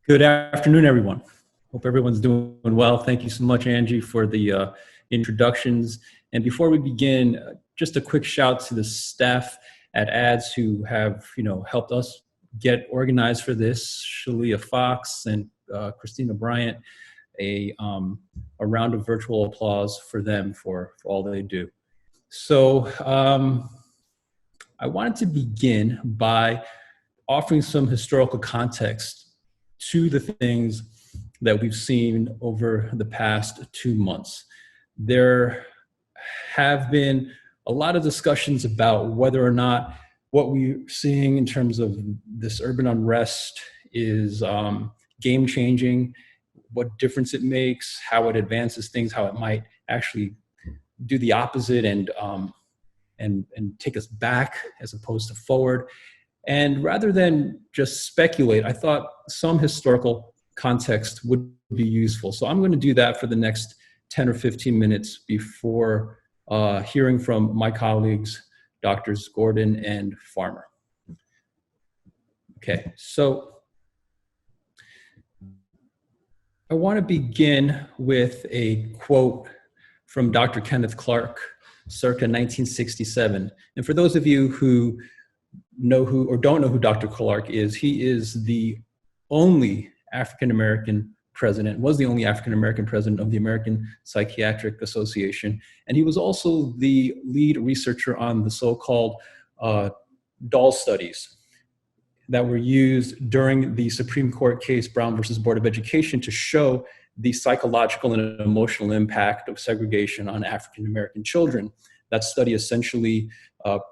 Good afternoon, everyone. Hope everyone's doing well. Thank you so much, Angie, for the introductions. And before we begin, just a quick shout to the staff at ADS who have, helped us get organized for this. Shalia Fox and Christina Bryant. A round of virtual applause for them for all they do. So I wanted to begin by offering some historical context to the things that we've seen over the past 2 months. There have been a lot of discussions about whether or not what we're seeing in terms of this urban unrest is game-changing, what difference it makes, how it advances things, how it might actually do the opposite and take us back as opposed to forward. And rather than just speculate, I thought some historical context would be useful. So I'm going to do that for the next 10 or 15 minutes before hearing from my colleagues, Drs. Gordon and Farmer. Okay, so I want to begin with a quote from Dr. Kenneth Clark, circa 1967. And for those of you who know who or don't know who Dr. Clark is, he is the only African-American president, was the only African-American president of the American Psychiatric Association. And he was also the lead researcher on the so-called doll studies that were used during the Supreme Court case Brown versus Board of Education to show the psychological and emotional impact of segregation on African-American children. That study essentially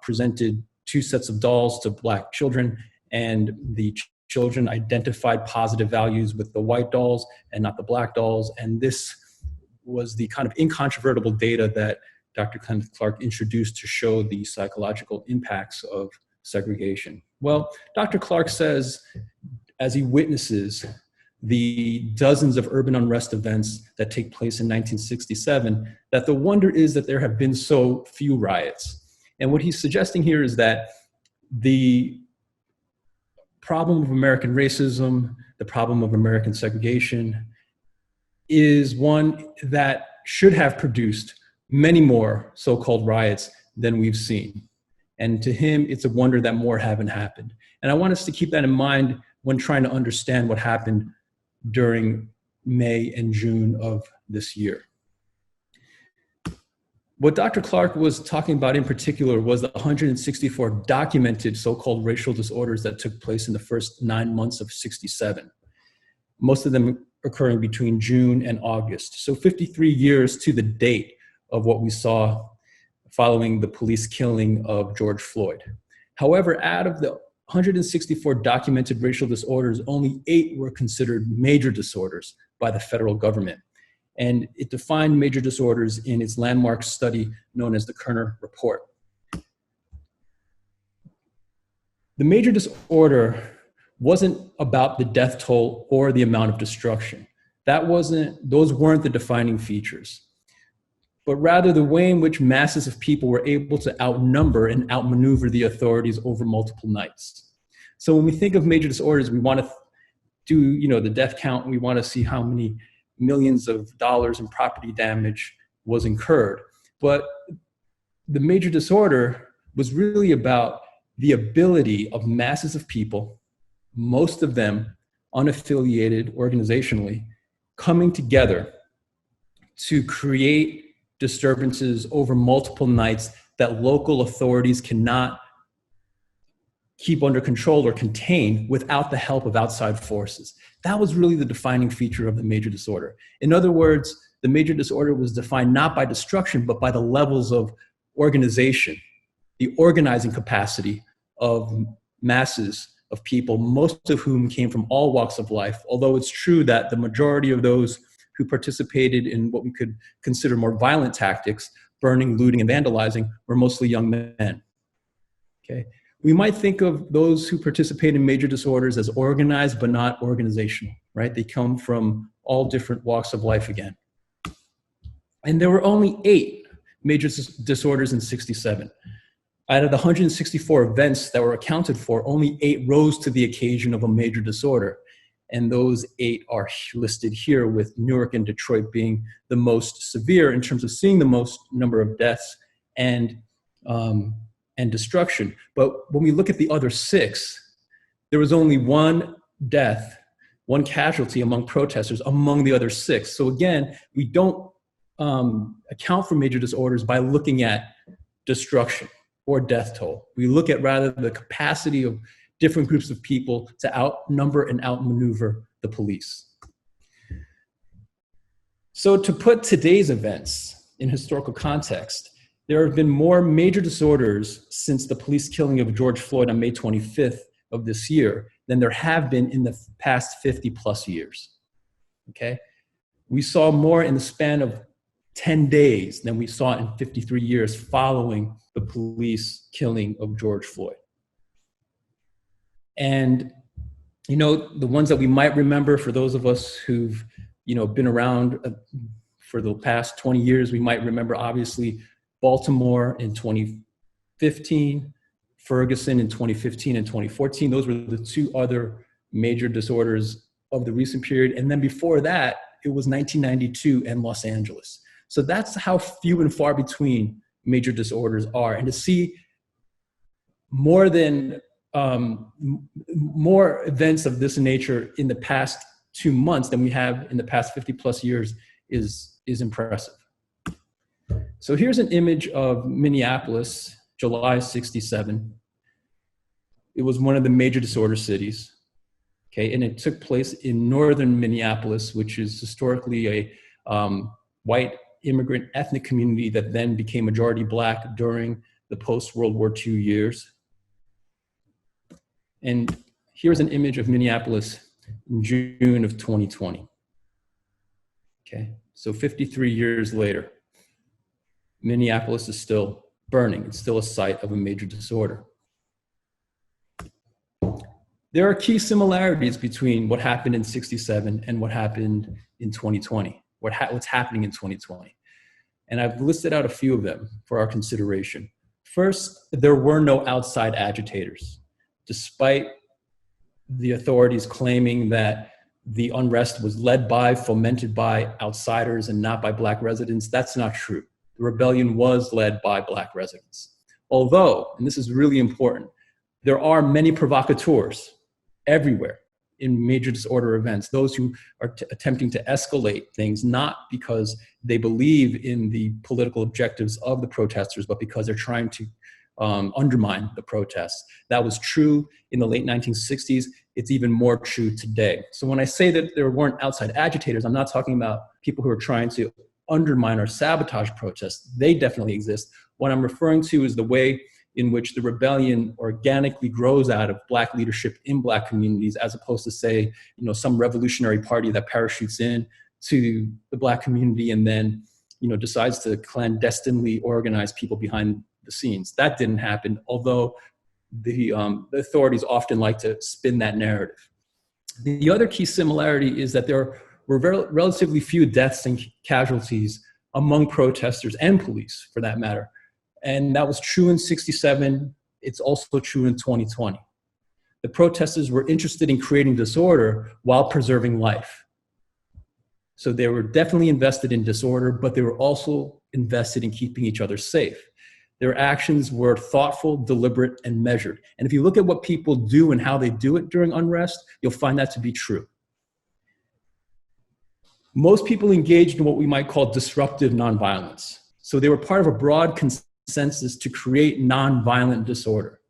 presented 2 sets of dolls to Black children, and the children identified positive values with the white dolls and not the Black dolls. And this was the kind of incontrovertible data that Dr. Kenneth Clark introduced to show the psychological impacts of segregation. Well, Dr. Clark says, as he witnesses the dozens of urban unrest events that take place in 1967, that the wonder is that there have been so few riots. And what he's suggesting here is that the problem of American racism, the problem of American segregation, is one that should have produced many more so-called riots than we've seen. And to him, it's a wonder that more haven't happened. And I want us to keep that in mind when trying to understand what happened during May and June of this year. What Dr. Clark was talking about in particular was the 164 documented so-called racial disorders that took place in the first 9 months of '67, most of them occurring between June and August. So 53 years to the date of what we saw following the police killing of George Floyd. However, out of the 164 documented racial disorders, only 8 were considered major disorders by the federal government. And it defined major disorders in its landmark study known as the Kerner Report. The major disorder wasn't about the death toll or the amount of destruction. Those weren't the defining features, but rather the way in which masses of people were able to outnumber and outmaneuver the authorities over multiple nights. So when we think of major disorders, we want to do, the death count. We want to see how many millions of dollars in property damage was incurred. But the major disorder was really about the ability of masses of people, most of them unaffiliated organizationally, coming together to create disturbances over multiple nights that local authorities cannot keep under control or contain without the help of outside forces. That was really the defining feature of the major disorder. In other words, the major disorder was defined not by destruction, but by the levels of organization, the organizing capacity of masses of people, most of whom came from all walks of life, although it's true that the majority of those who participated in what we could consider more violent tactics, burning, looting, and vandalizing, were mostly young men. Okay. We might think of those who participate in major disorders as organized but not organizational, right? They come from all different walks of life again. And there were only 8 major disorders in '67. Out of the 164 events that were accounted for, only 8 rose to the occasion of a major disorder. And those 8 are listed here, with Newark and Detroit being the most severe in terms of seeing the most number of deaths and destruction. But when we look at the other 6, there was only 1 death, 1 casualty among protesters among the other 6. So again, we don't account for major disorders by looking at destruction or death toll. We look at rather the capacity of different groups of people to outnumber and outmaneuver the police. So to put today's events in historical context, there have been more major disorders since the police killing of George Floyd on May 25th of this year than there have been in the past 50 plus years, okay? We saw more in the span of 10 days than we saw in 53 years following the police killing of George Floyd. And, you know, the ones that we might remember, for those of us who've, you know, been around for the past 20 years, we might remember, obviously, Baltimore in 2015, Ferguson in 2015 and 2014. Those were the 2 other major disorders of the recent period. And then before that, it was 1992 and Los Angeles. So that's how few and far between major disorders are. And to see more events of this nature in the past 2 months than we have in the past 50 plus years is impressive. So here's an image of Minneapolis, July 67. It was one of the major disorder cities, okay? And it took place in northern Minneapolis, which is historically a white immigrant ethnic community that then became majority Black during the post-World War II years. And here's an image of Minneapolis in June of 2020. Okay, so 53 years later, Minneapolis is still burning. It's still a site of a major disorder. There are key similarities between what happened in 67 and what happened in 2020, what's happening in 2020. And I've listed out a few of them for our consideration. First, there were no outside agitators. Despite the authorities claiming that the unrest was led by, fomented by outsiders and not by Black residents, that's not true. The rebellion was led by Black residents. Although, and this is really important, there are many provocateurs everywhere in major disorder events, those who are attempting to escalate things, not because they believe in the political objectives of the protesters, but because they're trying to undermine the protests. That was true in the late 1960s. It's even more true today. So when I say that there weren't outside agitators, I'm not talking about people who are trying to undermine or sabotage protests. They definitely exist. What I'm referring to is the way in which the rebellion organically grows out of Black leadership in Black communities, as opposed to, say, you know, some revolutionary party that parachutes in to the Black community and then, you know, decides to clandestinely organize people behind the scenes. That didn't happen, although the authorities often like to spin that narrative. The other key similarity is that there were relatively few deaths and casualties among protesters and police, for that matter. And that was true in 67. It's also true in 2020. The protesters were interested in creating disorder while preserving life. So they were definitely invested in disorder, but they were also invested in keeping each other safe. Their actions were thoughtful, deliberate, and measured. And if you look at what people do and how they do it during unrest, you'll find that to be true. Most people engaged in what we might call disruptive nonviolence. So they were part of a broad consensus to create nonviolent disorder.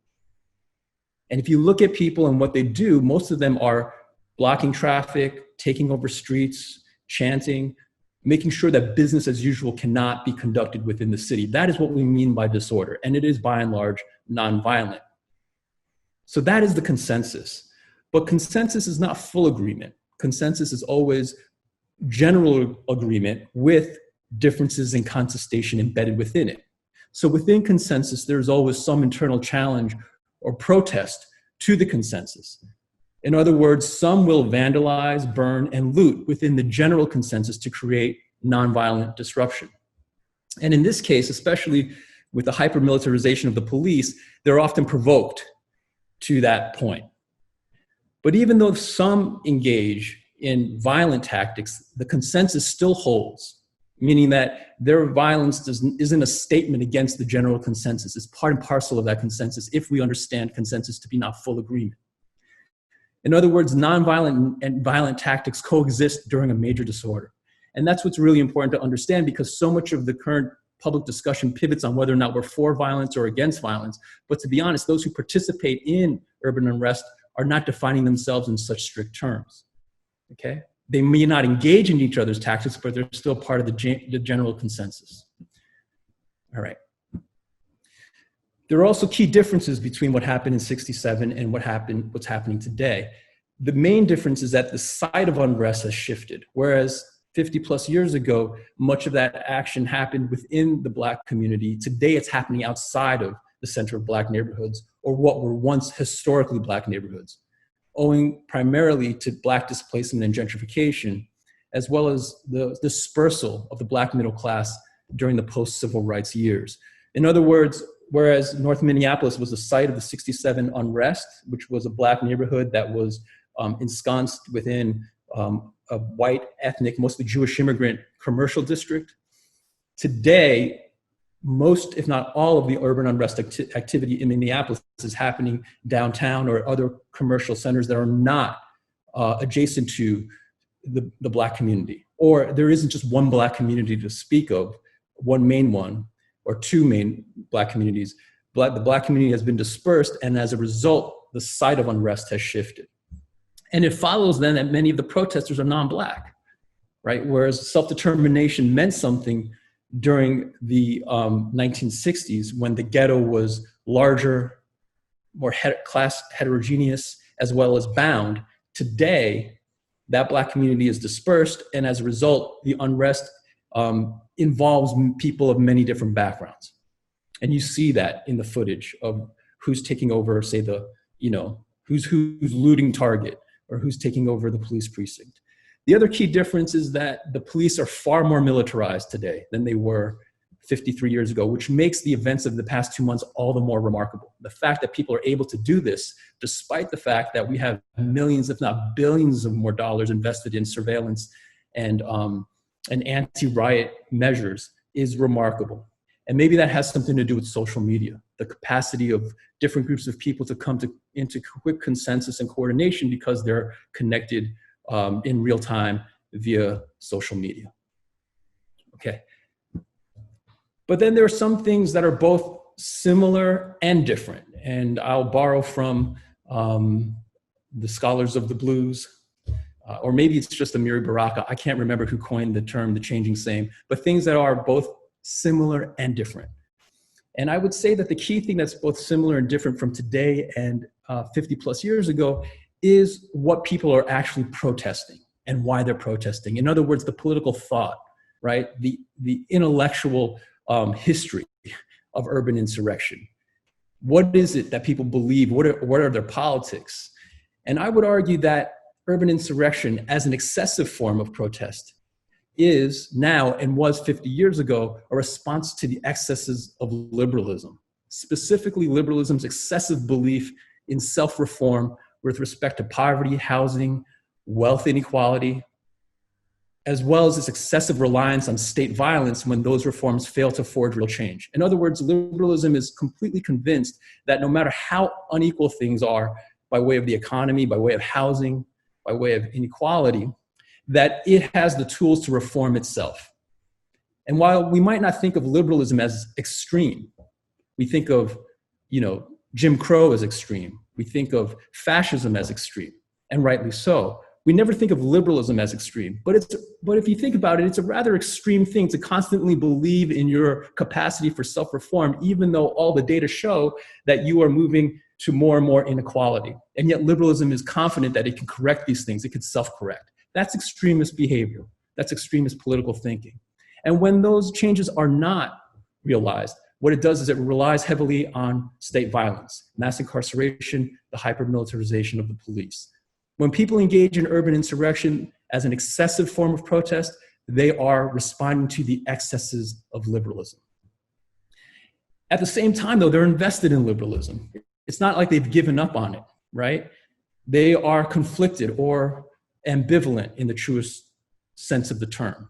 And if you look at people and what they do, most of them are blocking traffic, taking over streets, chanting, making sure that business as usual cannot be conducted within the city. That is what we mean by disorder, and it is by and large nonviolent. So that is the consensus. But consensus is not full agreement. Consensus is always general agreement with differences in contestation embedded within it. So within consensus, there's always some internal challenge or protest to the consensus. In other words, some will vandalize, burn, and loot within the general consensus to create nonviolent disruption. And in this case, especially with the hyper-militarization of the police, they're often provoked to that point. But even though some engage in violent tactics, the consensus still holds, meaning that their violence isn't a statement against the general consensus. It's part and parcel of that consensus if we understand consensus to be not full agreement. In other words, nonviolent and violent tactics coexist during a major disorder. And that's what's really important to understand, because so much of the current public discussion pivots on whether or not we're for violence or against violence. But to be honest, those who participate in urban unrest are not defining themselves in such strict terms, okay? They may not engage in each other's tactics, but they're still part of the general consensus. All right. There are also key differences between what happened in '67 and what's happening today. The main difference is that the site of unrest has shifted. Whereas 50 plus years ago, much of that action happened within the Black community. Today, it's happening outside of the center of Black neighborhoods, or what were once historically Black neighborhoods, owing primarily to Black displacement and gentrification, as well as the dispersal of the Black middle class during the post-civil rights years. In other words, whereas North Minneapolis was the site of the '67 unrest, which was a Black neighborhood that was ensconced within a white, ethnic, mostly Jewish immigrant commercial district, today, most, if not all, of the urban unrest activity in Minneapolis is happening downtown or other commercial centers that are not adjacent to the Black community. Or there isn't just one Black community to speak of, one main one, or two main Black communities. The Black community has been dispersed, and as a result, the site of unrest has shifted. And it follows then that many of the protesters are non-Black, right? Whereas self-determination meant something during the 1960s, when the ghetto was larger, more class heterogeneous, as well as bound. Today, that Black community is dispersed, and as a result, the unrest involves people of many different backgrounds. And you see that in the footage of who's taking over, say, who's looting Target, or who's taking over the police precinct. The other key difference is that the police are far more militarized today than they were 53 years ago, which makes the events of the past 2 months all the more remarkable. The fact that people are able to do this, despite the fact that we have millions, if not billions of more dollars invested in surveillance and anti-riot measures, is remarkable. And maybe that has something to do with social media, the capacity of different groups of people to come into quick consensus and coordination because they're connected in real time via social media. Okay. But then there are some things that are both similar and different. And I'll borrow from the scholars of the blues, or maybe it's just Amiri Baraka. I can't remember who coined the term, the changing same, but things that are both similar and different. And I would say that the key thing that's both similar and different from today and 50 plus years ago is what people are actually protesting and why they're protesting. In other words, the political thought, right? The intellectual history of urban insurrection. What is it that people believe? What are their politics? And I would argue that urban insurrection as an excessive form of protest is now, and was 50 years ago, a response to the excesses of liberalism, specifically liberalism's excessive belief in self-reform with respect to poverty, housing, wealth inequality, as well as its excessive reliance on state violence when those reforms fail to forge real change. In other words, liberalism is completely convinced that no matter how unequal things are by way of the economy, by way of housing, by way of inequality, that it has the tools to reform itself. And while we might not think of liberalism as extreme, we think of, Jim Crow as extreme. We think of fascism as extreme, and rightly so. We never think of liberalism as extreme, but if you think about it, it's a rather extreme thing to constantly believe in your capacity for self-reform, even though all the data show that you are moving to more and more inequality. And yet liberalism is confident that it can correct these things, it can self-correct. That's extremist behavior. That's extremist political thinking. And when those changes are not realized, what it does is it relies heavily on state violence, mass incarceration, the hyper-militarization of the police. When people engage in urban insurrection as an excessive form of protest, they are responding to the excesses of liberalism. At the same time, though, they're invested in liberalism. It's not like they've given up on it, right? They are conflicted or ambivalent in the truest sense of the term.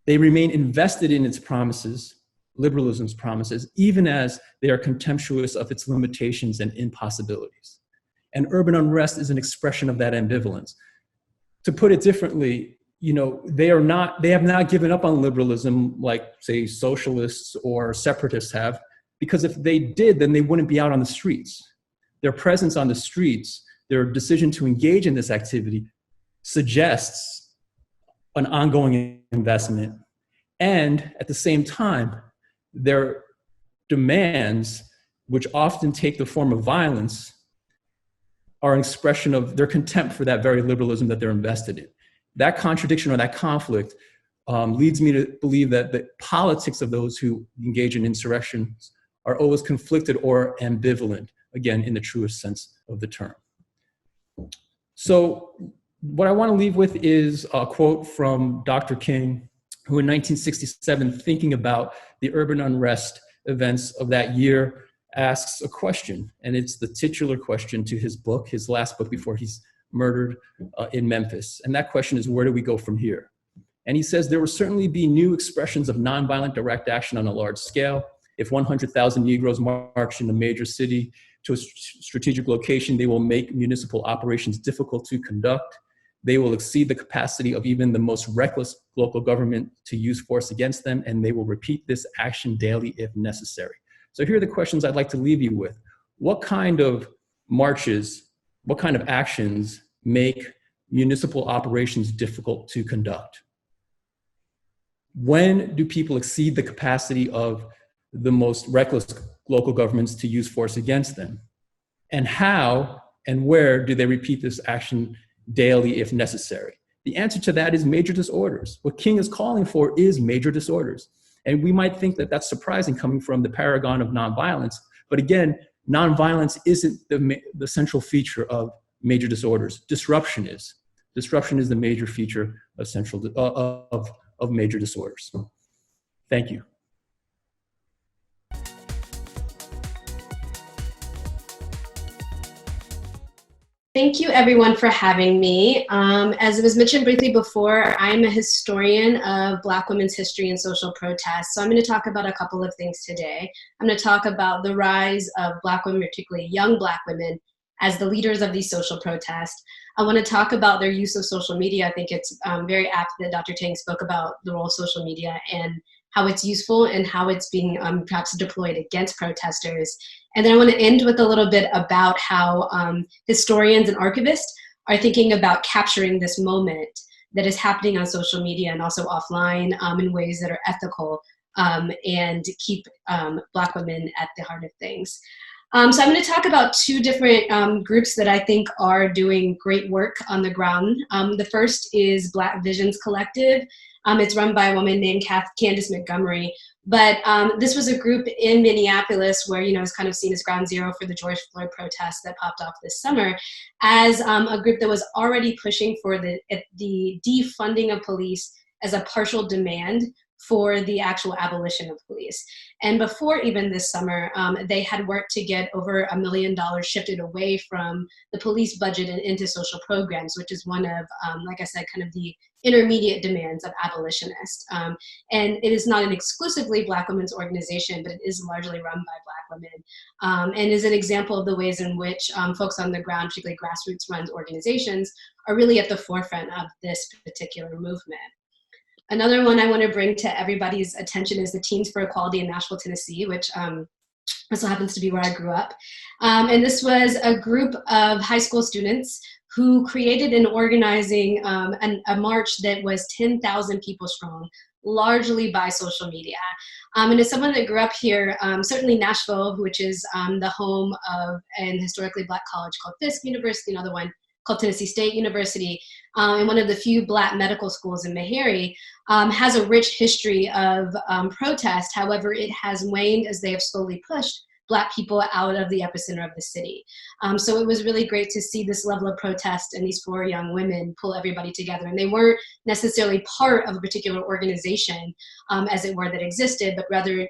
They remain invested in its promises, liberalism's promises, even as they are contemptuous of its limitations and impossibilities. And urban unrest is an expression of that ambivalence. To put it differently, they have not given up on liberalism like, say, socialists or separatists have, because if they did, then they wouldn't be out on the streets. Their presence on the streets, their decision to engage in this activity suggests an ongoing investment. And at the same time, their demands, which often take the form of violence, are an expression of their contempt for that very liberalism that they're invested in. That contradiction or that conflict leads me to believe that the politics of those who engage in insurrections are always conflicted or ambivalent, again, in the truest sense of the term. So what I want to leave with is a quote from Dr. King, who in 1967, thinking about the urban unrest events of that year, asks a question, and it's the titular question to his book, his last book before he's murdered in Memphis. And that question is, where do we go from here? And he says, there will certainly be new expressions of nonviolent direct action on a large scale. If 100,000 Negroes march in a major city to a strategic location, they will make municipal operations difficult to conduct. They will exceed the capacity of even the most reckless local government to use force against them, and they will repeat this action daily if necessary. So here are the questions I'd like to leave you with. What kind of marches, what kind of actions make municipal operations difficult to conduct? When do people exceed the capacity of the most reckless local governments to use force against them? And how and where do they repeat this action daily if necessary? The answer to that is major disorders. What King is calling for is major disorders. And we might think that that's surprising coming from the paragon of nonviolence. But again, nonviolence isn't the central feature of major disorders. Disruption is. Disruption is the major feature of major disorders. Thank you. Thank you, everyone, for having me. As it was mentioned briefly before, I'm a historian of Black women's history and social protest. So I'm going to talk about a couple of things today. I'm going to talk about the rise of Black women, particularly young Black women, as the leaders of these social protests. I want to talk about their use of social media. I think it's very apt that Dr. Tang spoke about the role of social media and how it's useful and how it's being perhaps deployed against protesters. And then I want to end with a little bit about how historians and archivists are thinking about capturing this moment that is happening on social media and also offline in ways that are ethical and keep Black women at the heart of things. So I'm going to talk about two different groups that I think are doing great work on the ground. The first is Black Visions Collective. It's run by a woman named Candace Montgomery. But this was a group in Minneapolis where, it's kind of seen as ground zero for the George Floyd protests that popped off this summer, as a group that was already pushing for the defunding of police as a partial demand for the actual abolition of police. And before even this summer, they had worked to get over $1 million shifted away from the police budget and into social programs, which is one of, like I said, kind of the intermediate demands of abolitionists. And it is not an exclusively Black women's organization, but it is largely run by Black women, and is an example of the ways in which folks on the ground, particularly grassroots run organizations, are really at the forefront of this particular movement. Another one I want to bring to everybody's attention is the Teens for Equality in Nashville, Tennessee, which also happens to be where I grew up. And this was a group of high school students who created and organizing a march that was 10,000 people strong, largely by social media. And as someone that grew up here, certainly Nashville, which is the home of an historically Black college called Fisk University, another one called Tennessee State University, and one of the few Black medical schools in Meharry, has a rich history of protest. However, it has waned as they have slowly pushed Black people out of the epicenter of the city. So it was really great to see this level of protest and these four young women pull everybody together. And they weren't necessarily part of a particular organization, as it were, that existed, but rather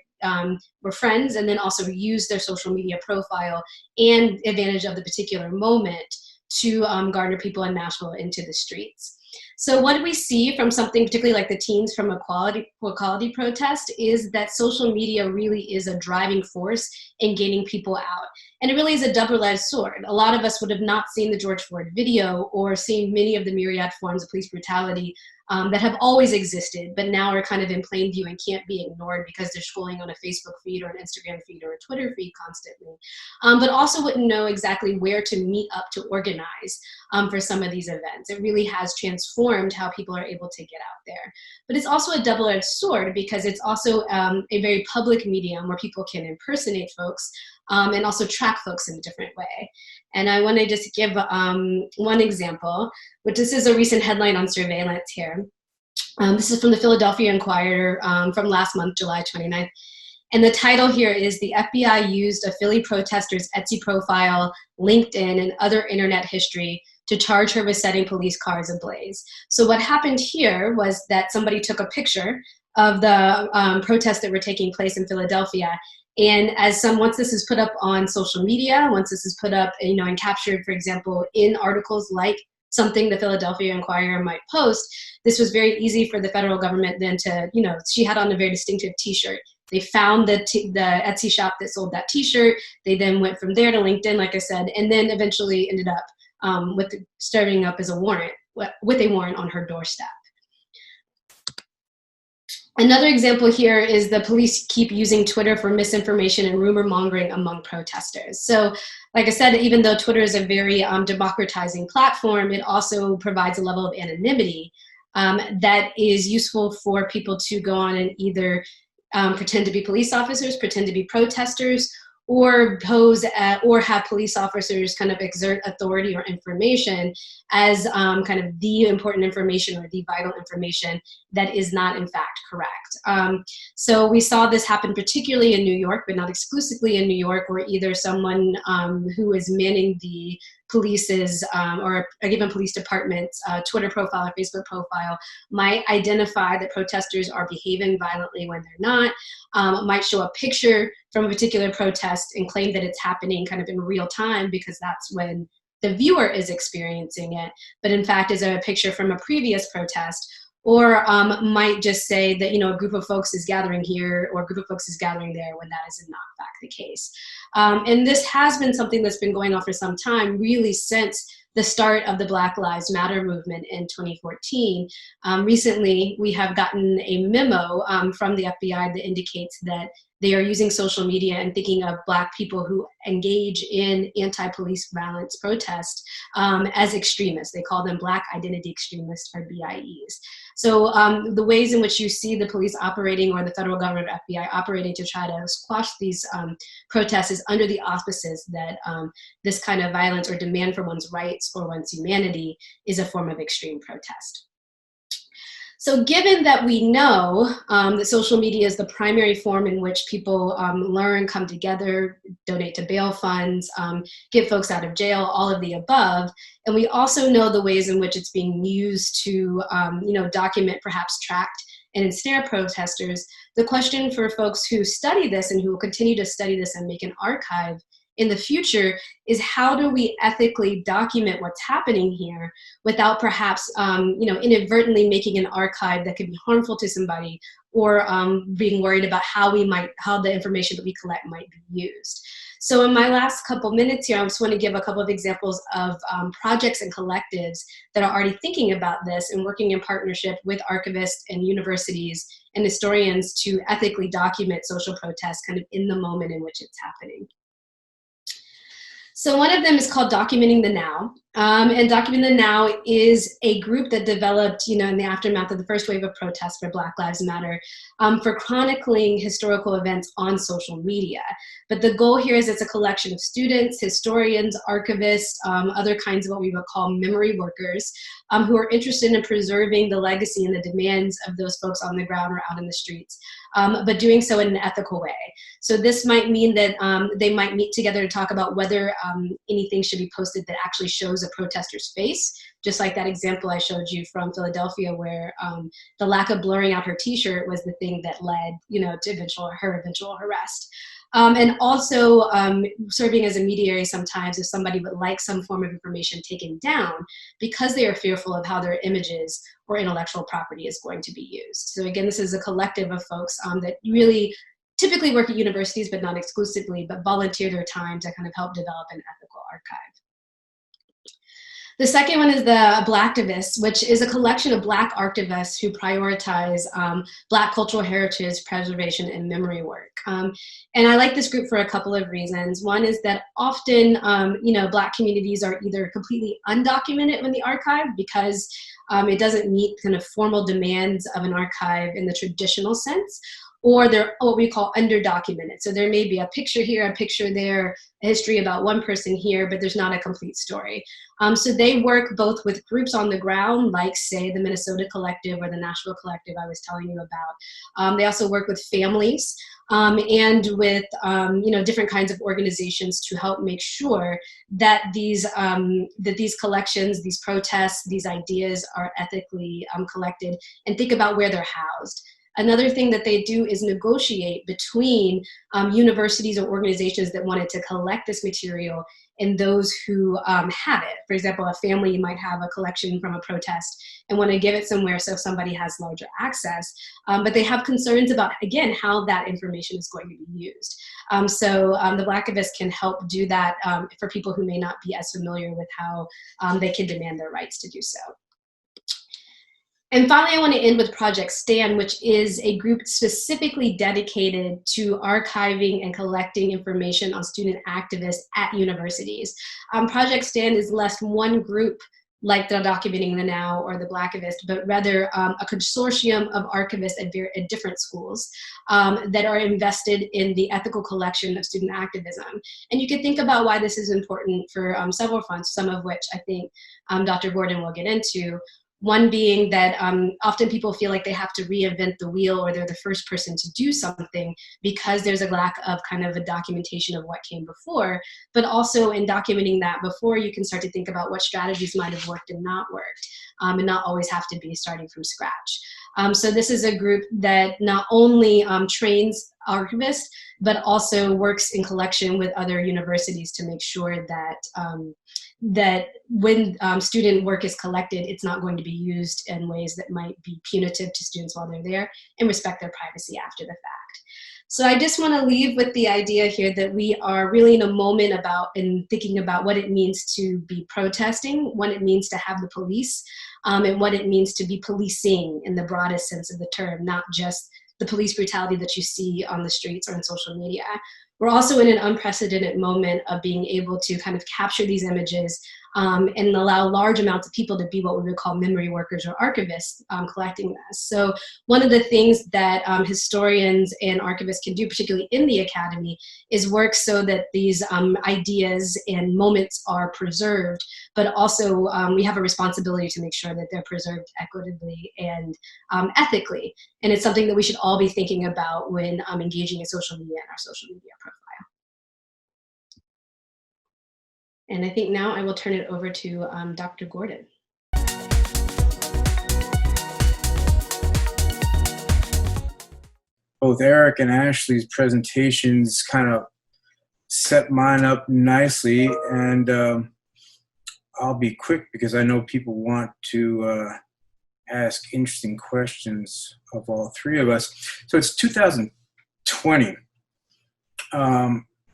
were friends, and then also used their social media profile and advantage of the particular moment to garner people in Nashville into the streets. So what we see from something particularly like the Teens from Equality protest is that social media really is a driving force in getting people out. And it really is a double-edged sword. A lot of us would have not seen the George Floyd video or seen many of the myriad forms of police brutality that have always existed, but now are kind of in plain view and can't be ignored because they're scrolling on a Facebook feed or an Instagram feed or a Twitter feed constantly. But also wouldn't know exactly where to meet up to organize for some of these events. It really has transformed how people are able to get out there. But it's also a double-edged sword because it's also a very public medium where people can impersonate folks and also track folks in a different way. And I want to just give one example, which this is a recent headline on surveillance here. This is from the Philadelphia Inquirer from last month, July 29th. And the title here is "The FBI Used a Philly Protester's Etsy Profile, LinkedIn, and Other Internet History to Charge Her with Setting Police Cars Ablaze." So what happened here was that somebody took a picture of the protests that were taking place in Philadelphia. And once this is put up on social media, once this is put up, and captured, for example, in articles like something the Philadelphia Inquirer might post, this was very easy for the federal government then to, she had on a very distinctive t-shirt. They found the Etsy shop that sold that t-shirt. They then went from there to LinkedIn, like I said, and then eventually ended up with starting up as a warrant, with a warrant on her doorstep. Another example here is the police keep using Twitter for misinformation and rumor mongering among protesters. So, like I said, even though Twitter is a very democratizing platform, it also provides a level of anonymity that is useful for people to go on and either pretend to be police officers, pretend to be protesters, or pose or have police officers kind of exert authority or information as kind of the important information or the vital information that is not in fact correct. So we saw this happen particularly in New York, but not exclusively in New York, where either someone who is manning the police's or a given police department's Twitter profile or Facebook profile might identify that protesters are behaving violently when they're not, might show a picture from a particular protest and claim that it's happening kind of in real time because that's when the viewer is experiencing it, but in fact is a picture from a previous protest, or might just say that a group of folks is gathering here or a group of folks is gathering there when that is not in fact the case. And this has been something that's been going on for some time, really since the start of the Black Lives Matter movement in 2014. Recently, we have gotten a memo from the FBI that indicates that they are using social media and thinking of Black people who engage in anti-police violence protest as extremists. They call them Black identity extremists, or BIEs. So the ways in which you see the police operating or the federal government or FBI operating to try to squash these protests is under the auspices that this kind of violence or demand for one's rights or one's humanity is a form of extreme protest. So given that we know that social media is the primary form in which people learn, come together, donate to bail funds, get folks out of jail, all of the above, and we also know the ways in which it's being used to document, perhaps tract, and ensnare protesters, the question for folks who study this and who will continue to study this and make an archive in the future is, how do we ethically document what's happening here without perhaps inadvertently making an archive that could be harmful to somebody, or being worried about how the information that we collect might be used. So in my last couple minutes here, I just want to give a couple of examples of projects and collectives that are already thinking about this and working in partnership with archivists and universities and historians to ethically document social protests kind of in the moment in which it's happening. So one of them is called Documenting the Now. And Documenting the Now is a group that developed, in the aftermath of the first wave of protests for Black Lives Matter, for chronicling historical events on social media. But the goal here is it's a collection of students, historians, archivists, other kinds of what we would call memory workers, who are interested in preserving the legacy and the demands of those folks on the ground or out in the streets, but doing so in an ethical way. So this might mean that they might meet together to talk about whether anything should be posted that actually shows a protester's face, just like that example I showed you from Philadelphia, where the lack of blurring out her t-shirt was the thing that led, to her eventual arrest. and also serving as a mediator sometimes if somebody would like some form of information taken down because they are fearful of how their images or intellectual property is going to be used. So again, this is a collective of folks that really typically work at universities, but not exclusively, but volunteer their time to kind of help develop an ethical archive. The second one is the Blacktivists, which is a collection of Black archivists who prioritize Black cultural heritage preservation and memory work. And I like this group for a couple of reasons. One is that often, Black communities are either completely undocumented in the archive because it doesn't meet kind of formal demands of an archive in the traditional sense, or they're what we call underdocumented. So there may be a picture here, a picture there, a history about one person here, but there's not a complete story. So they work both with groups on the ground, like say the Minnesota Collective or the Nashville Collective I was telling you about. They also work with families and with different kinds of organizations to help make sure that these collections, these protests, these ideas are ethically collected, and think about where they're housed. Another thing that they do is negotiate between universities or organizations that wanted to collect this material and those who have it. For example, a family might have a collection from a protest and want to give it somewhere so somebody has larger access, but they have concerns about, again, how that information is going to be used. So the Blacktivists can help do that for people who may not be as familiar with how they can demand their rights to do so. And finally, I want to end with Project STAND, which is a group specifically dedicated to archiving and collecting information on student activists at universities. Project STAND is less one group like the Documenting the Now or the Blacktivists, but rather a consortium of archivists at different schools that are invested in the ethical collection of student activism. And you can think about why this is important for several fronts, some of which I think Dr. Gordon will get into. One being that often people feel like they have to reinvent the wheel, or they're the first person to do something because there's a lack of kind of a documentation of what came before. But also in documenting that before, you can start to think about what strategies might have worked and not worked, and not always have to be starting from scratch. So this is a group that not only trains archivists, but also works in collection with other universities to make sure that that when student work is collected, it's not going to be used in ways that might be punitive to students while they're there, and respect their privacy after the fact. So I just want to leave with the idea here that we are really in a moment about and thinking about what it means to be protesting, what it means to have the police, and what it means to be policing in the broadest sense of the term, not just the police brutality that you see on the streets or in social media. We're also in an unprecedented moment of being able to kind of capture these images and allow large amounts of people to be what we would call memory workers or archivists collecting this. So one of the things that historians and archivists can do, particularly in the academy, is work so that these ideas and moments are preserved, but also we have a responsibility to make sure that they're preserved equitably and ethically. And it's something that we should all be thinking about when engaging in social media and our social media profile. And I think now I will turn it over to Dr. Gordon. Both Eric and Ashley's presentations kind of set mine up nicely, and I'll be quick because I know people want to ask interesting questions of all three of us. So it's 2020.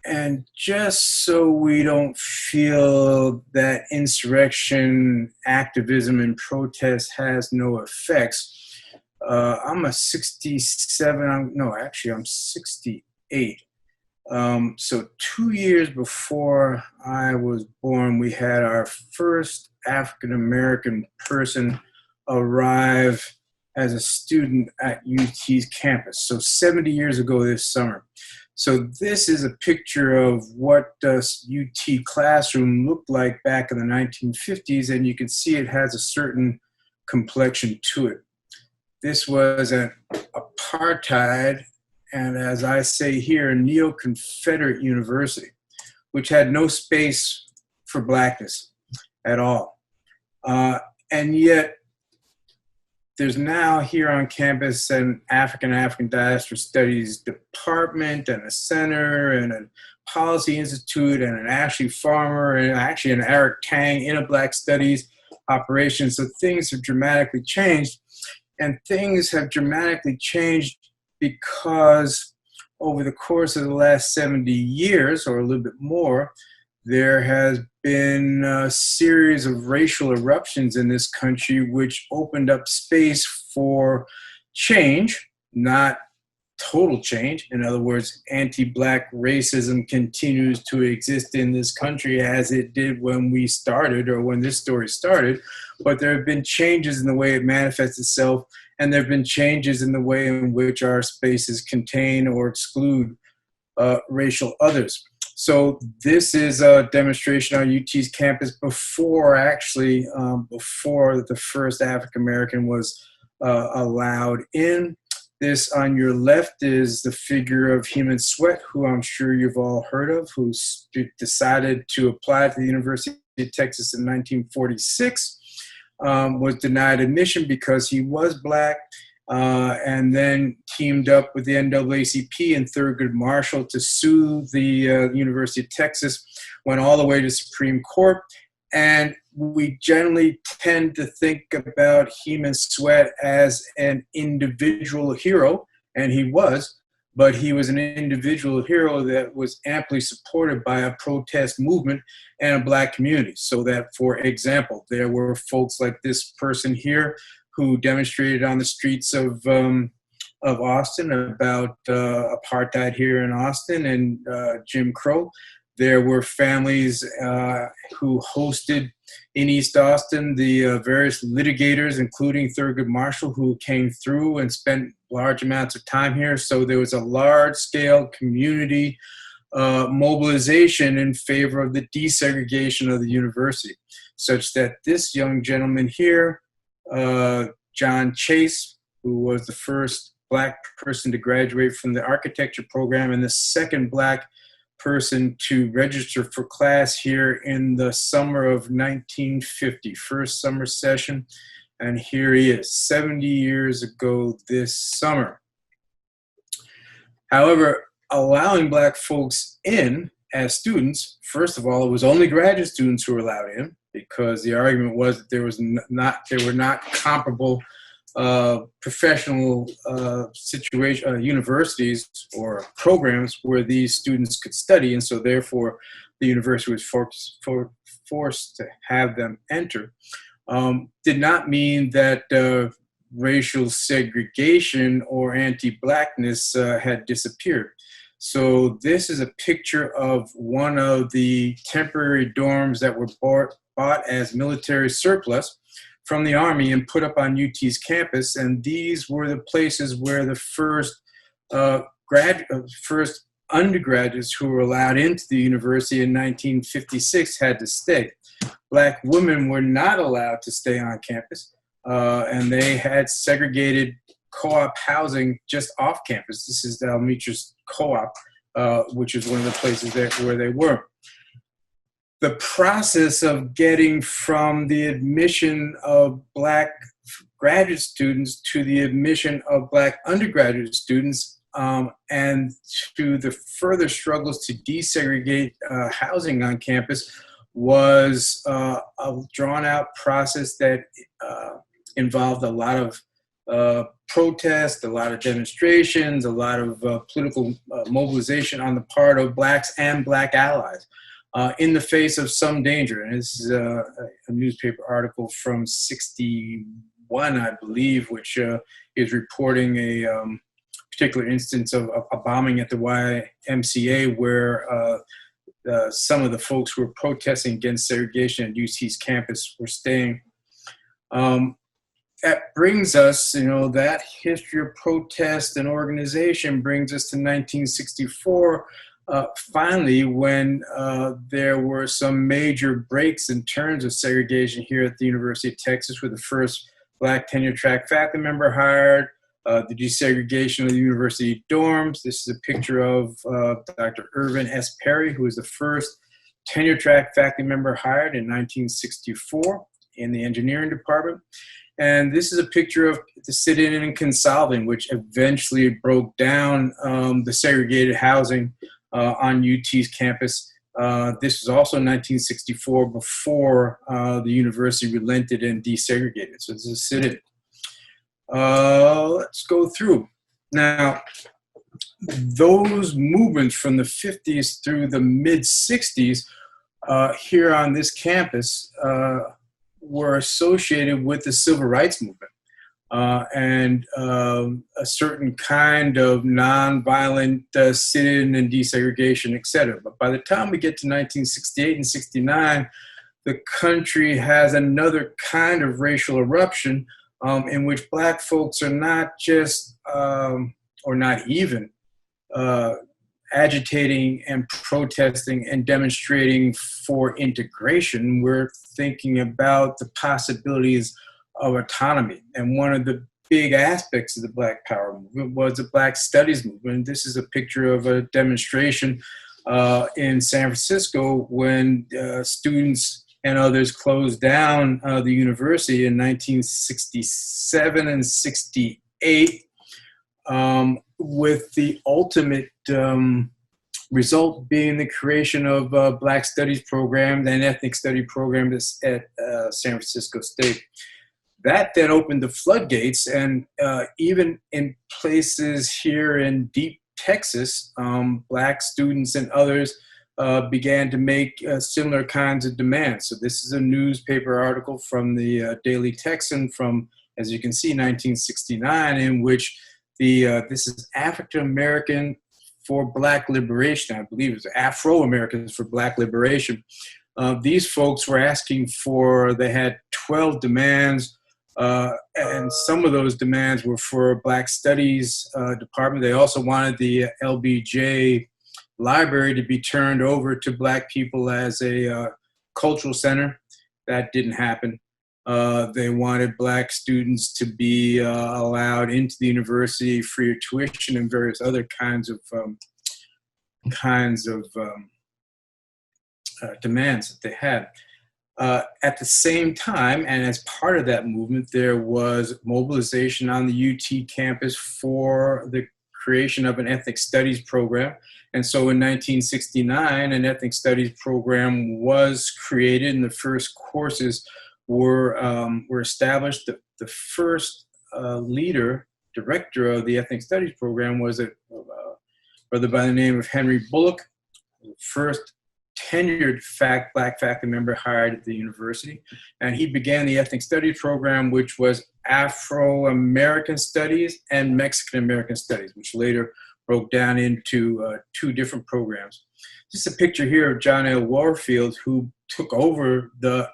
And just so we don't feel that insurrection, activism, and protest has no effects, I'm a 67, I'm 68. So 2 years before I was born, we had our first African American person arrive as a student at UT's campus. So 70 years ago this summer. So this is a picture of what the UT classroom looked like back in the 1950s, and you can see it has a certain complexion to it. This was an apartheid, and as I say here, a neo-Confederate university, which had no space for blackness at all. And yet, there's now here on campus an African African Diaspora Studies department and a center and a policy institute and an Ashley Farmer and actually an Eric Tang in a Black Studies operation. So things have dramatically changed, and things have dramatically changed because over the course of the last 70 years or a little bit more, there has been a series of racial eruptions in this country which opened up space for change, not total change. In other words, anti-Black racism continues to exist in this country as it did when we started or when this story started, but there have been changes in the way it manifests itself, and there have been changes in the way in which our spaces contain or exclude racial others. So this is a demonstration on UT's campus before before the first African American was allowed in. This on your left is the figure of Heman Sweat, who I'm sure you've all heard of, who decided to apply to the University of Texas in 1946, was denied admission because he was Black, and then teamed up with the NAACP and Thurgood Marshall to sue the University of Texas, went all the way to Supreme Court. And we generally tend to think about Heman Sweat as an individual hero, and he was, but he was an individual hero that was amply supported by a protest movement and a Black community. So that, for example, there were folks like this person here who demonstrated on the streets of Austin about apartheid here in Austin and Jim Crow. There were families who hosted in East Austin the various litigators, including Thurgood Marshall, who came through and spent large amounts of time here. So there was a large-scale community mobilization in favor of the desegregation of the university, such that this young gentleman here, John Chase, who was the first Black person to graduate from the architecture program and the second Black person to register for class here in the summer of 1950, first summer session. And here he is, 70 years ago this summer. However, allowing Black folks in as students, first of all, it was only graduate students who were allowed in, because the argument was that there were not comparable professional universities or programs where these students could study, and so therefore the university was forced to have them enter. Did not mean that racial segregation or anti-Blackness had disappeared. So this is a picture of one of the temporary dorms that were bought as military surplus from the Army and put up on UT's campus, and these were the places where the first undergraduates who were allowed into the university in 1956 had to stay. Black women were not allowed to stay on campus, and they had segregated co-op housing just off campus. This is the Almitra's co-op, which is one of the places where they were. The process of getting from the admission of Black graduate students to the admission of Black undergraduate students and to the further struggles to desegregate housing on campus was a drawn-out process that involved a lot of protest, a lot of demonstrations, a lot of political mobilization on the part of Blacks and Black allies. In the face of some danger. And this is a newspaper article from '61, I believe, which is reporting a particular instance of a bombing at the YMCA where some of the folks who were protesting against segregation at UT's campus were staying. That brings us, that history of protest and organization brings us to 1964, finally, when there were some major breaks in terms of segregation here at the University of Texas, with the first Black tenure-track faculty member hired, the desegregation of the university dorms. This is a picture of Dr. Ervin S. Perry, who was the first tenure-track faculty member hired in 1964 in the engineering department. And this is a picture of the sit-in in Consolving, which eventually broke down the segregated housing on UT's campus. This was also in 1964, before the university relented and desegregated. So this is a sit-in. Let's go through. Now, those movements from the 50s through the mid-60s here on this campus were associated with the civil rights movement and a certain kind of nonviolent sit-in and desegregation, et cetera. But by the time we get to 1968 and 69, the country has another kind of racial eruption in which Black folks are not just, or not even, agitating and protesting and demonstrating for integration. We're thinking about the possibilities of autonomy. And one of the big aspects of the Black Power movement was the Black Studies movement. This is a picture of a demonstration in San Francisco when students and others closed down the university in 1967 and 68, with the ultimate result being the creation of Black Studies programs and ethnic study programs at San Francisco State. That then opened the floodgates, and even in places here in deep Texas, Black students and others began to make similar kinds of demands. So this is a newspaper article from the Daily Texan from, as you can see, 1969, in which this is African American for Black Liberation. I believe it's Afro-Americans for Black Liberation. These folks were asking for, they had 12 demands, and some of those demands were for Black Studies department. They also wanted the LBJ library to be turned over to Black people as a cultural center. That didn't happen. They wanted Black students to be allowed into the university free of tuition and various other kinds of demands that they had. At the same time, and as part of that movement, there was mobilization on the UT campus for the creation of an ethnic studies program. And so in 1969, an ethnic studies program was created, and the first courses were established. The first director of the ethnic studies program was a brother by the name of Henry Bullock, the first tenured Black faculty member hired at the university. And he began the ethnic studies program, which was Afro-American studies and Mexican-American studies, which later broke down into two different programs. Just a picture here of John L. Warfield, who took over the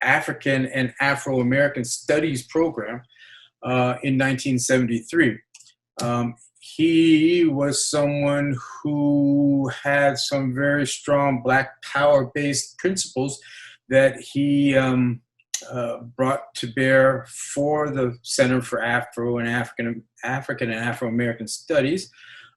African and Afro-American Studies program in 1973. He was someone who had some very strong Black Power-based principles that he brought to bear for the Center for Afro and African and Afro-American Studies.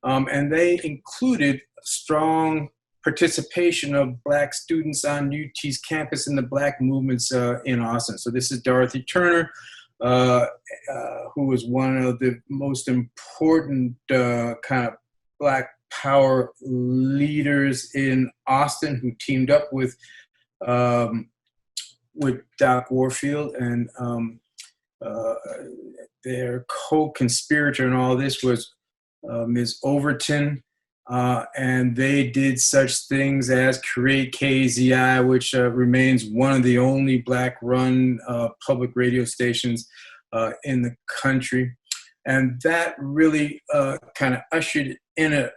And they included strong participation of Black students on UT's campus in the Black movements in Austin. So this is Dorothy Turner, who was one of the most important kind of Black Power leaders in Austin, who teamed up with Doc Warfield, and their co-conspirator in all this was Ms. Overton. And they did such things as create KZI, which remains one of the only Black-run public radio stations in the country. And that really kind of ushered in a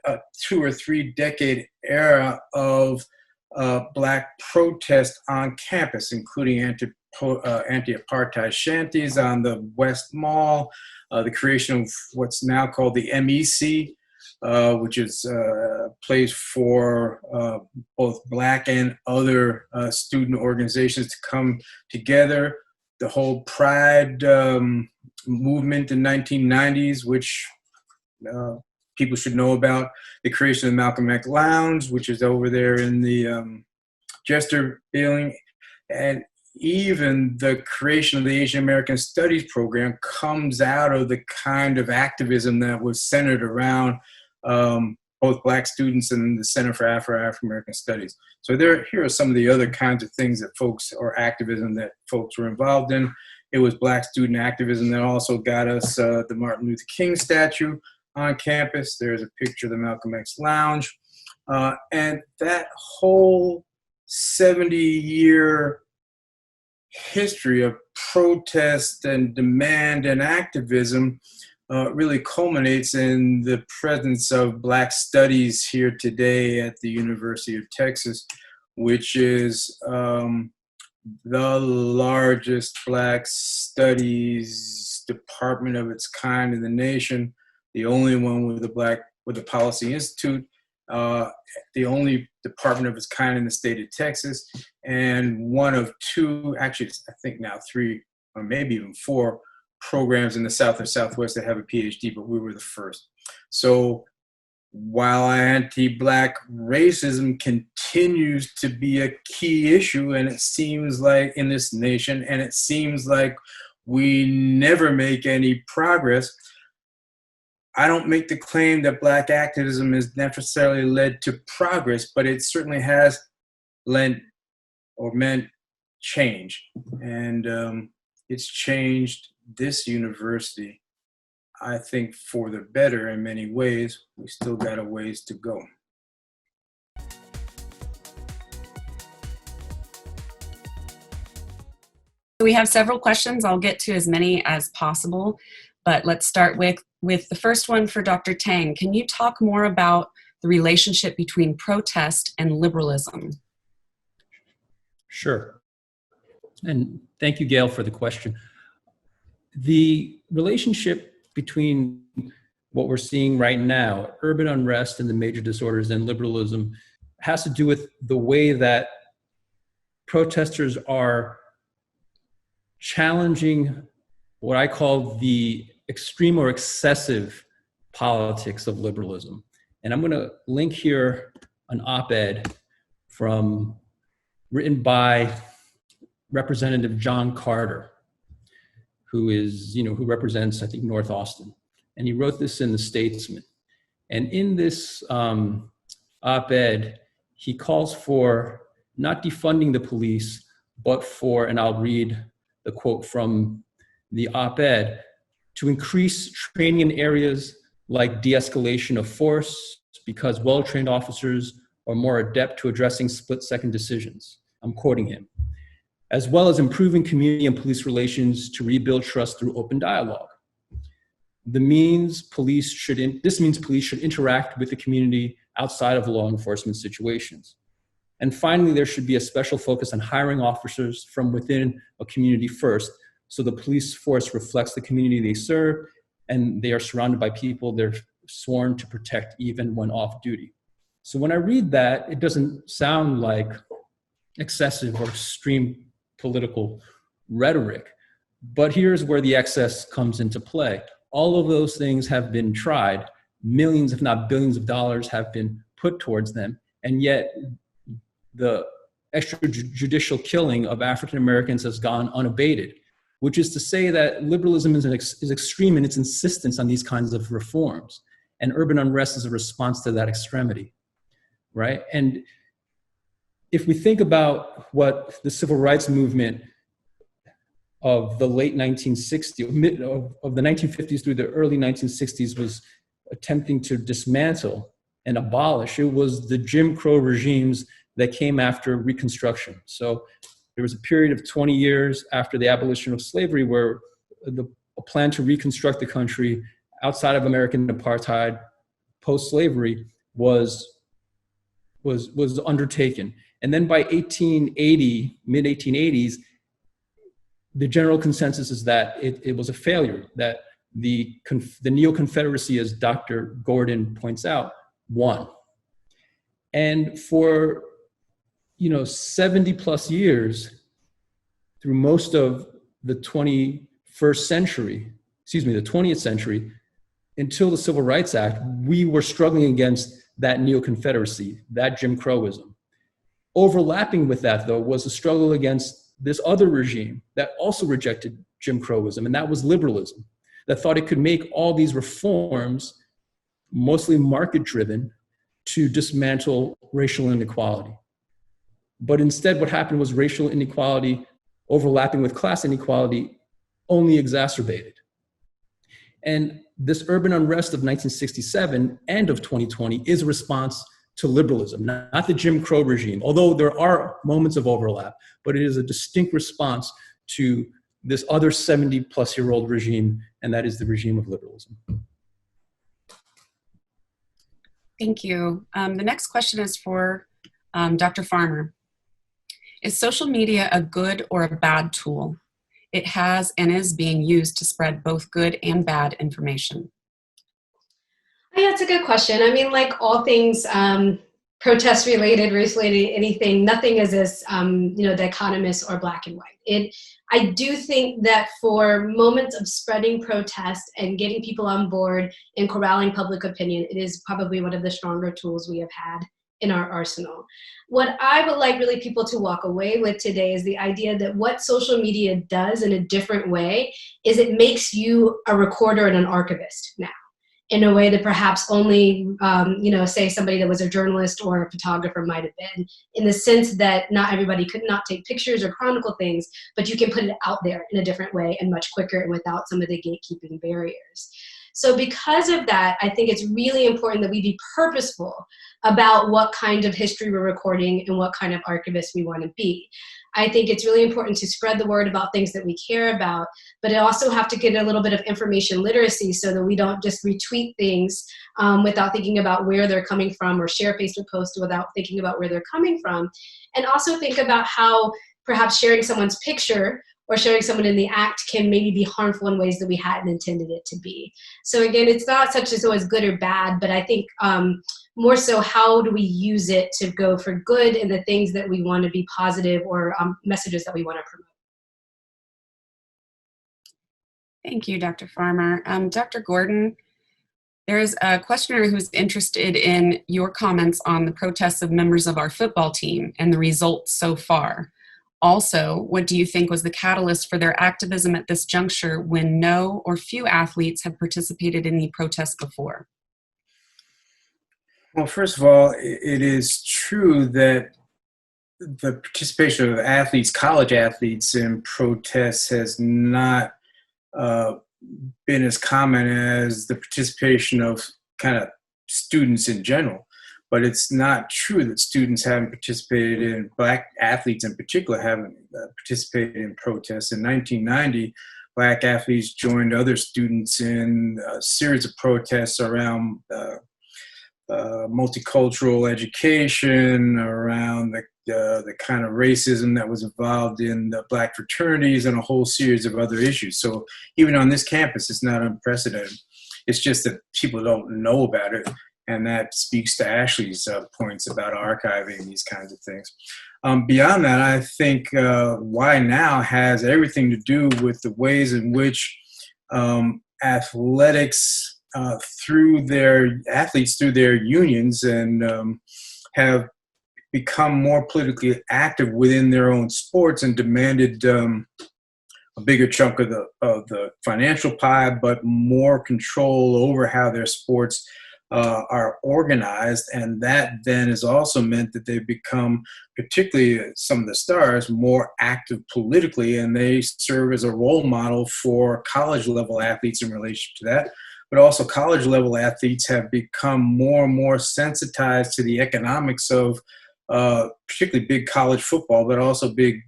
2 or 3 decade era of Black protest on campus, including anti-apartheid shanties on the West Mall, the creation of what's now called the MEC, which is a place for both Black and other student organizations to come together. The whole Pride movement in 1990s, which people should know about. The creation of the Malcolm X Lounge, which is over there in the Jester building. And even the creation of the Asian American Studies program comes out of the kind of activism that was centered around both Black students and the Center for African American Studies. So here are some of the other kinds of things that folks, or activism that folks were involved in. It was Black student activism that also got us the Martin Luther King statue on campus. There's a picture of the Malcolm X Lounge. And that whole 70-year history of protest and demand and activism really culminates in the presence of Black studies here today at the University of Texas, which is the largest Black studies department of its kind in the nation, the only one with a Policy Institute, the only department of its kind in the state of Texas, and one of two, actually I think now three, or maybe even four programs in the South or Southwest that have a PhD, but we were the first. So while anti-Black racism continues to be a key issue, and it seems like in this nation, and it seems like we never make any progress, I don't make the claim that Black activism has necessarily led to progress, but it certainly has lent or meant change. And it's changed this university, I think, for the better in many ways. We still got a ways to go. We have several questions. I'll get to as many as possible, but let's start with the first one for Dr. Tang. Can you talk more about the relationship between protest and liberalism? Sure. And thank you, Gail, for the question. The relationship between what we're seeing right now, urban unrest and the major disorders, and liberalism, has to do with the way that protesters are challenging what I call the extreme or excessive politics of liberalism. And I'm going to link here an op-ed written by Representative John Carter, who represents, I think, North Austin. And he wrote this in the Statesman. And in this op-ed, he calls for not defunding the police, but for, and I'll read the quote from the op-ed, to increase training in areas like de-escalation of force, because well-trained officers are more adept to addressing split-second decisions. I'm quoting him. As well as improving community and police relations to rebuild trust through open dialogue. This means police should interact with the community outside of law enforcement situations. And finally, there should be a special focus on hiring officers from within a community first, so the police force reflects the community they serve, and they are surrounded by people they're sworn to protect even when off duty. So when I read that, it doesn't sound like excessive or extreme political rhetoric, but here's where the excess comes into play. All of those things have been tried. Millions, if not billions of dollars have been put towards them, and yet the extrajudicial killing of African Americans has gone unabated, which is to say that liberalism is extreme in its insistence on these kinds of reforms, and urban unrest is a response to that extremity, right? And if we think about what the civil rights movement of the late 1960s, of the 1950s through the early 1960s was attempting to dismantle and abolish, it was the Jim Crow regimes that came after Reconstruction. So there was a period of 20 years after the abolition of slavery where a plan to reconstruct the country outside of American apartheid, post-slavery, was undertaken. And then by 1880, mid-1880s, the general consensus is that it was a failure, that the Neo-Confederacy, as Dr. Gordon points out, won. And for 70 plus years, through most of the 20th century, until the Civil Rights Act, we were struggling against that Neo-Confederacy, that Jim Crowism. Overlapping with that, though, was a struggle against this other regime that also rejected Jim Crowism, and that was liberalism, that thought it could make all these reforms, mostly market-driven, to dismantle racial inequality. But instead, what happened was racial inequality overlapping with class inequality only exacerbated. And this urban unrest of 1967 and of 2020 is a response to liberalism, not the Jim Crow regime, although there are moments of overlap, but it is a distinct response to this other 70-plus-year-old regime, and that is the regime of liberalism. Thank you. The next question is for Dr. Farmer. Is social media a good or a bad tool? It has and is being used to spread both good and bad information. Yeah, that's a good question. I mean, like all things protest related, race related, anything, nothing is as, dichotomous or black and white. I do think that for moments of spreading protest and getting people on board and corralling public opinion, it is probably one of the stronger tools we have had in our arsenal. What I would like really people to walk away with today is the idea that what social media does in a different way is it makes you a recorder and an archivist now, in a way that perhaps only, say somebody that was a journalist or a photographer might have been, in the sense that not everybody could not take pictures or chronicle things, but you can put it out there in a different way and much quicker and without some of the gatekeeping barriers. So because of that, I think it's really important that we be purposeful about what kind of history we're recording and what kind of archivist we want to be. I think it's really important to spread the word about things that we care about, but I also have to get a little bit of information literacy so that we don't just retweet things without thinking about where they're coming from, or share Facebook posts without thinking about where they're coming from. And also think about how perhaps sharing someone's picture or sharing someone in the act can maybe be harmful in ways that we hadn't intended it to be. So again, it's not such as always good or bad, but I think more so how do we use it to go for good and the things that we want to be positive, or messages that we want to promote. Thank you, Dr. Farmer. Dr. Gordon, there is a questioner who's interested in your comments on the protests of members of our football team and the results so far. Also, what do you think was the catalyst for their activism at this juncture when no or few athletes have participated in the protests before? Well, first of all, it is true that the participation of athletes, college athletes, in protests has not been as common as the participation of kind of students in general. But it's not true that students haven't participated in, Black athletes in particular haven't participated in protests. In 1990, Black athletes joined other students in a series of protests around multicultural education, around the kind of racism that was involved in the Black fraternities, and a whole series of other issues. So even on this campus, it's not unprecedented. It's just that people don't know about it. And that speaks to Ashley's points about archiving these kinds of things. Beyond that, I think why now has everything to do with the ways in which athletics through their unions and have become more politically active within their own sports and demanded a bigger chunk of the financial pie, but more control over how their sports are organized. And that then has also meant that they've become, particularly some of the stars, more active politically, and they serve as a role model for college level athletes in relation to that. But also college level athletes have become more and more sensitized to the economics of particularly big college football, but also big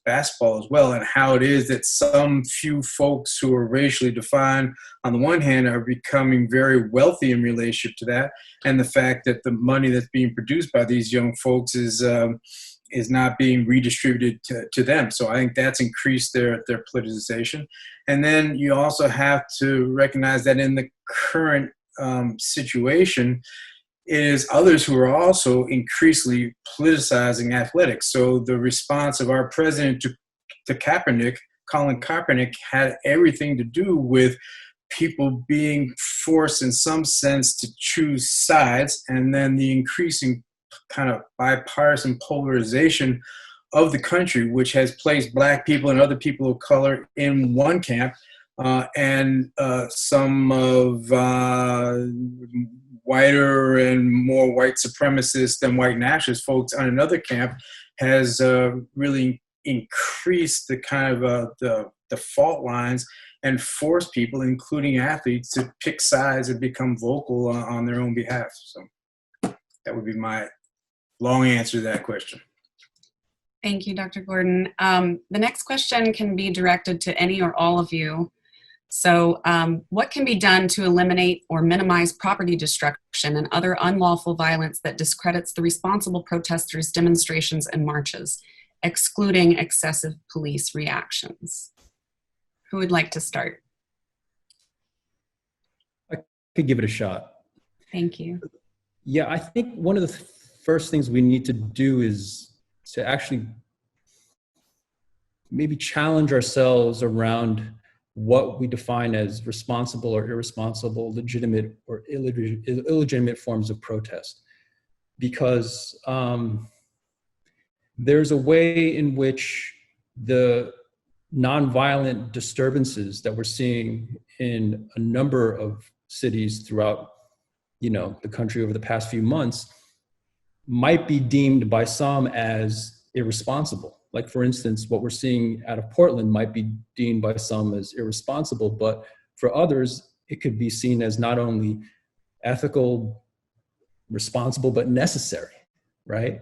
basketball as well, and how it is that some few folks who are racially defined on the one hand are becoming very wealthy in relationship to that, and the fact that the money that's being produced by these young folks is not being redistributed to them. So I think that's increased their politicization. And then you also have to recognize that in the current situation, is others who are also increasingly politicizing athletics. So the response of our president to Kaepernick, Colin Kaepernick, had everything to do with people being forced in some sense to choose sides, and then the increasing kind of bipartisan polarization of the country, which has placed Black people and other people of color in one camp, and some of whiter and more white supremacist than white nationalist folks on another camp, has really increased the kind of the fault lines and forced people, including athletes, to pick sides and become vocal on their own behalf. So that would be my long answer to that question. Thank you, Dr. Gordon. The next question can be directed to any or all of you. So what can be done to eliminate or minimize property destruction and other unlawful violence that discredits the responsible protesters' demonstrations and marches, excluding excessive police reactions? Who would like to start? I could give it a shot. Thank you. Yeah, I think one of the first things we need to do is to actually maybe challenge ourselves around what we define as responsible or irresponsible, legitimate or illegitimate forms of protest. Because there's a way in which the nonviolent disturbances that we're seeing in a number of cities throughout, the country over the past few months might be deemed by some as irresponsible. Like, for instance, what we're seeing out of Portland might be deemed by some as irresponsible, but for others, it could be seen as not only ethical, responsible, but necessary, right?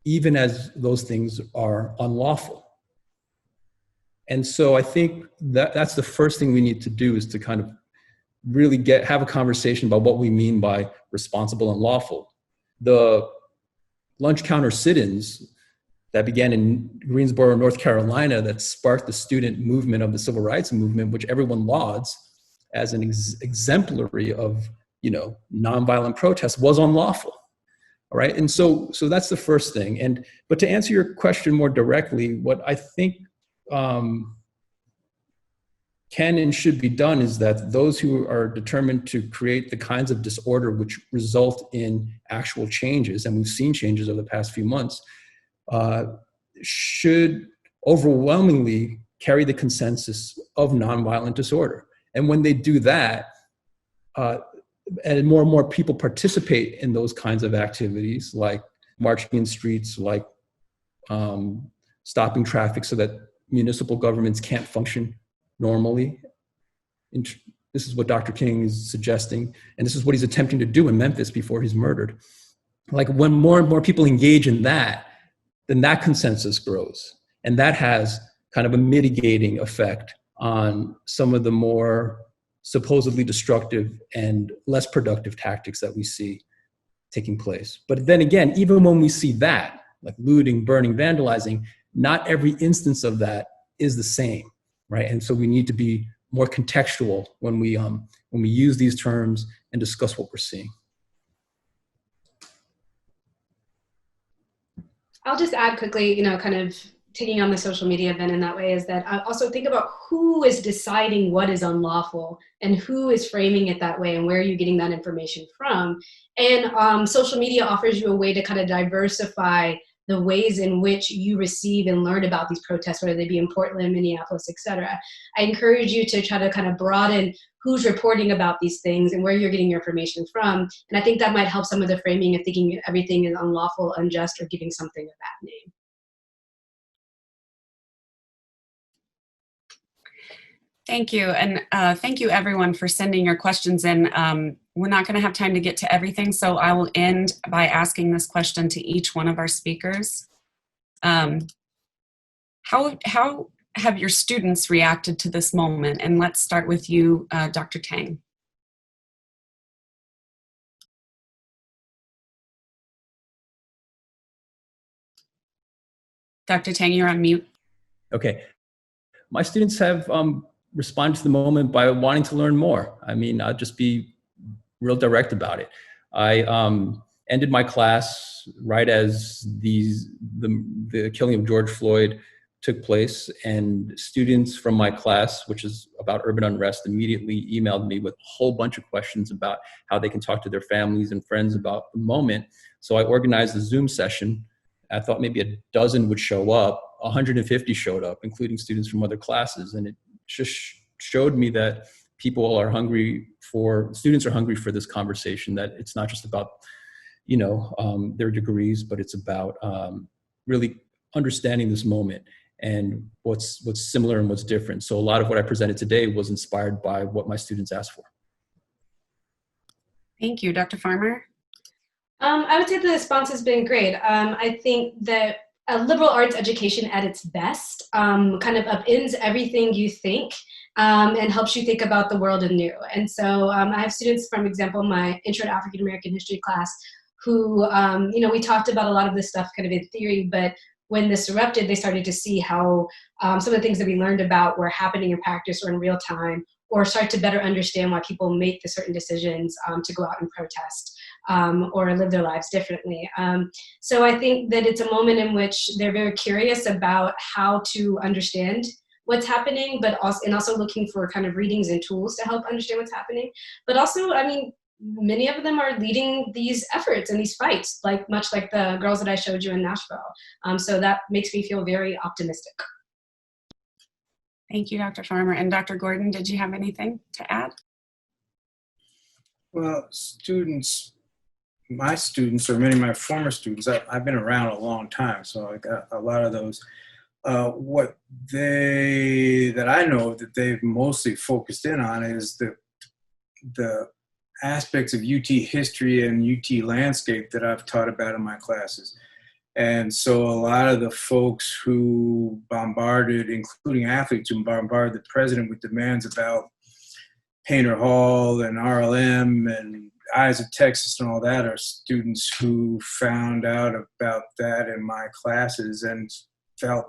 Even as those things are unlawful. And so I think that's the first thing we need to do, is to kind of really have a conversation about what we mean by responsible and lawful. The lunch counter sit-ins that began in Greensboro, North Carolina, that sparked the student movement of the civil rights movement, which everyone lauds as an exemplary of, nonviolent protest, was unlawful. All right, and so that's the first thing. But to answer your question more directly, what I think can and should be done is that those who are determined to create the kinds of disorder which result in actual changes, and we've seen changes over the past few months, should overwhelmingly carry the consensus of nonviolent disorder. And when they do that, and more and more people participate in those kinds of activities, like marching in streets, like stopping traffic so that municipal governments can't function normally. This is what Dr. King is suggesting, and this is what he's attempting to do in Memphis before he's murdered. Like, when more and more people engage in that, then that consensus grows. And that has kind of a mitigating effect on some of the more supposedly destructive and less productive tactics that we see taking place. But then again, even when we see that, like looting, burning, vandalizing, not every instance of that is the same, right? And so we need to be more contextual when we use these terms and discuss what we're seeing. I'll just add quickly, kind of taking on the social media then in that way, is that I also think about who is deciding what is unlawful and who is framing it that way, and where are you getting that information from. And social media offers you a way to kind of diversify the ways in which you receive and learn about these protests, whether they be in Portland, Minneapolis, etc. I encourage you to try to kind of broaden who's reporting about these things and where you're getting your information from. And I think that might help some of the framing of thinking everything is unlawful, unjust, or giving something a bad name. Thank you. And thank you everyone for sending your questions in. We're not going to have time to get to everything, so I will end by asking this question to each one of our speakers. How have your students reacted to this moment? And let's start with you, Dr. Tang. Dr. Tang, you're on mute. Okay. My students have responded to the moment by wanting to learn more. I mean, I'll just be real direct about it. I ended my class right as the killing of George Floyd took place, and students from my class, which is about urban unrest, immediately emailed me with a whole bunch of questions about how they can talk to their families and friends about the moment. So I organized a Zoom session I thought maybe a dozen would show up. 150 showed up, including students from other classes. And it just showed me that students are hungry for this conversation, that it's not just about, their degrees, but it's about really understanding this moment and what's similar and what's different. So a lot of what I presented today was inspired by what my students asked for. Thank you. Dr. Farmer? I would say the response has been great. I think that a liberal arts education at its best kind of upends everything you think and helps you think about the world anew. And so I have students, for example, my Intro to African American History class, who, we talked about a lot of this stuff kind of in theory, but when this erupted, they started to see how some of the things that we learned about were happening in practice or in real time, or start to better understand why people make the certain decisions to go out and protest or live their lives differently. So I think that it's a moment in which they're very curious about how to understand what's happening, but also looking for kind of readings and tools to help understand what's happening. But also, many of them are leading these efforts and these fights, much like the girls that I showed you in Nashville. So that makes me feel very optimistic. Thank you, Dr. Farmer. And Dr. Gordon, did you have anything to add? Well, my students, or many of my former students, I've been around a long time, so I got a lot of those. What that I know that they've mostly focused in on is the aspects of UT history and UT landscape that I've taught about in my classes. And so a lot of the folks who bombarded, including athletes who bombarded the president with demands about Painter Hall and RLM and Eyes of Texas and all that, are students who found out about that in my classes and felt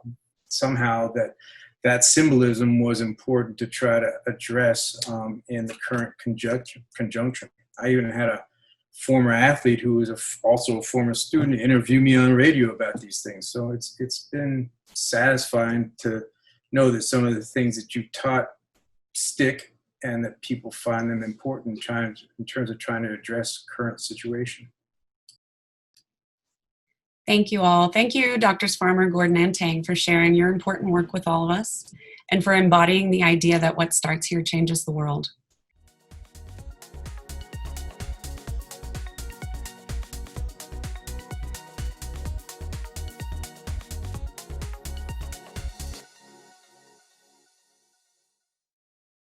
somehow that symbolism was important to try to address in the current conjuncture. I even had a former athlete who was also a former student interview me on radio about these things. So it's been satisfying to know that some of the things that you taught stick and that people find them important in terms of trying to address current situation. Thank you all. Thank you, Drs. Farmer, Gordon, and Tang, for sharing your important work with all of us and for embodying the idea that what starts here changes the world.